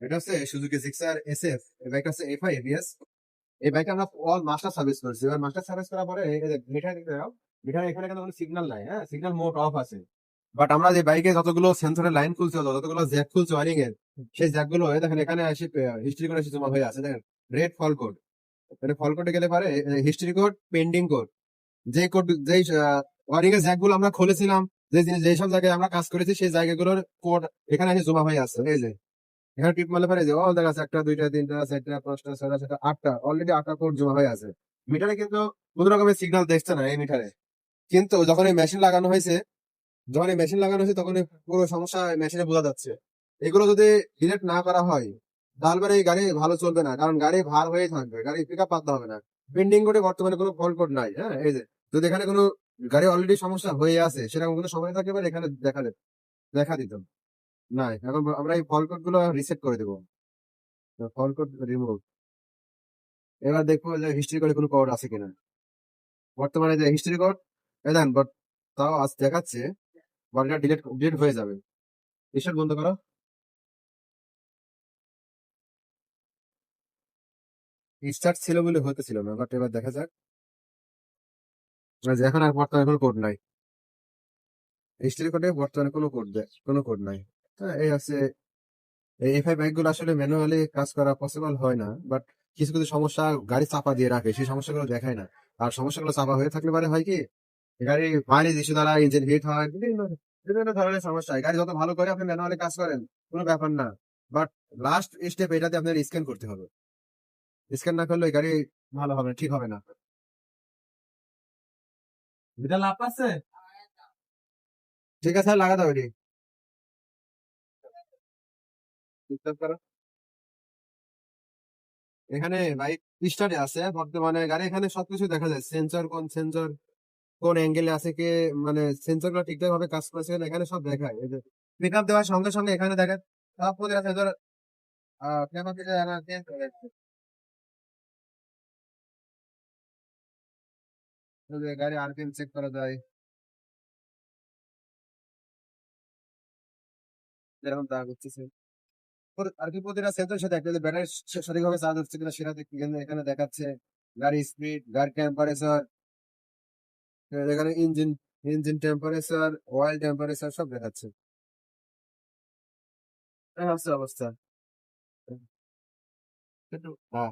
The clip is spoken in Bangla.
এটা হচ্ছে সুজুকি জিক্সার এসএফ। এই বাইকটা হচ্ছে এফআই এবিএস। এই বাইকটা আমরা অল মাস্টার সার্ভিস করছি। এবার মাস্টার সার্ভিস করার পরে এই যে মিটার দিতে যাও, মিটার এখানে কিন্তু কোনো সিগন্যাল নাই, হ্যাঁ, সিগন্যাল মোড অফ আছে। বাট আমরা যে বাইকে যতগুলো সেন্সরের লাইন খুলছে, যতগুলো জ্যাক খুলছে ওয়ারিং এর, সেই জ্যাক গুলো দেখেন এখানে এসে হিস্ট্রি করে এসে জমা হয়ে আছে, দেখেন, রেড ফল কোড। ফল কোডে গেলে পারে হিস্ট্রি কোড, পেন্ডিং কোড, যে কোড, যেই ওয়ারিং এর জ্যাক গুলো আমরা খুলেছিলাম, যেই সব জায়গায় আমরা কাজ করেছি সেই জায়গাগুলোর কোড এখানে এসে জমা হয়ে আছে। এই যে এখানে টিপ মারলে পারে যে ও দেখা যাচ্ছে একটা, দুইটা, তিনটা, চারটা, পাঁচটা, ছয়টা, সাতটা, আটটা, অলরেডি 8টা কোড জমা হয়ে আছে। মিটারে কিন্তু কোন রকমের সিগন্যাল দেখছে না এই মিটারে। কিন্তু যখন এই মেশিন লাগানো হয়েছে, তখন এই পুরো সমস্যা মেশিনে বোঝা যাচ্ছে। এগুলো যদি ডিলেট না করা হয়, তাহলে পরে এই গাড়ি ভালো চলবে না, কারণ গাড়ি ভার হয়ে থাকবে, গাড়ি পিক আপ পাতে হবে না। পেন্ডিং কোডে বর্তমানে কোনো ফল্ট কোড নাই, হ্যাঁ। এই যে যদি এখানে কোনো গাড়ি অলরেডি সমস্যা হয়ে আছে, সেরকম কোনো সময় থাকে এবার এখানে দেখা দিত না। এখন আমরা এই ফল্ট কোড গুলো রিসেট করে দেবো। Fault code remove. এবার দেখবো যে হিস্ট্রি কোডে কোনো কোড আছে কিনা। বর্তমানে যে হিস্ট্রি কোড, দেন বাট তাও আজ দেখাচ্ছে, বাট এটা ডিলেট ডিলেট হয়ে যাবে। রিসেট বন্ধ করো। স্টার্ট ছিল বলে হতেছিল না, বাট এবার দেখা যাক। এখন আর বর্তমানে কোনো কোড নাই। হিস্ট্রি কোডে বর্তমানে কোনো কোড নাই। হ্যাঁ, এই হচ্ছে এই এফআই বাইক গুলো আসলে ম্যানুয়ালি কাজ করা পসিবল হয় না, বাট কিছু কিছু সমস্যা গাড়ি চাপা দিয়ে রাখে, সেই সমস্যাগুলো দেখায় না। আর সমস্যাগুলো চাপা হয়ে থাকলে পারে হয় কি, গাড়ি মাইলেজ ইস্যু দ্বারা ইঞ্জিন হিট হয়, বিভিন্ন বিভিন্ন ধরনের সমস্যা হয়। গাড়ি যত ভালো করে আপনি ম্যানুয়ালি কাজ করেন, কোনো ব্যাপার না, বাট লাস্ট স্টেপ এটাতে আপনার স্ক্যান করতে হবে। স্ক্যান না করলে ওই গাড়ি ভালো হবে না, ঠিক হবে না। এটা লাভ আছে। ঠিক আছে, লাগা দাও এটি। এখানে বাইক স্টার্টে আছে বর্তমানে গাড়ি, এখানে সবকিছু দেখা যায়, সেন্সর কোন অ্যাঙ্গেলে আছে, কে মানে সেন্সর গুলো ঠিকঠাক ভাবে কাজ করছে কিনা, এখানে সব দেখায়। এই যে পিক আপ দেওয়ার সঙ্গে সঙ্গে এখানে দেখেন সব প্রতি আছে ধর, কেন কি যায় না, চেঞ্জ হয়ে যাচ্ছে। এই যে গাড়ি আরপিএম চেক করা যায়, যেরকম দাগ হচ্ছে। আর কি প্রতিটা সেন্সর সাথে একটা ব্যাটারি সঠিকভাবে চার্জ হচ্ছে কিনা সেটা এখানে দেখাচ্ছে। গাড়ি স্পিড, গাড়ি টেম্পারেচার, এখানে ইঞ্জিন টেম্পারেচার, অয়েল টেম্পারেচার সব দেখাচ্ছে। এই হচ্ছে অবস্থা। হ্যাঁ।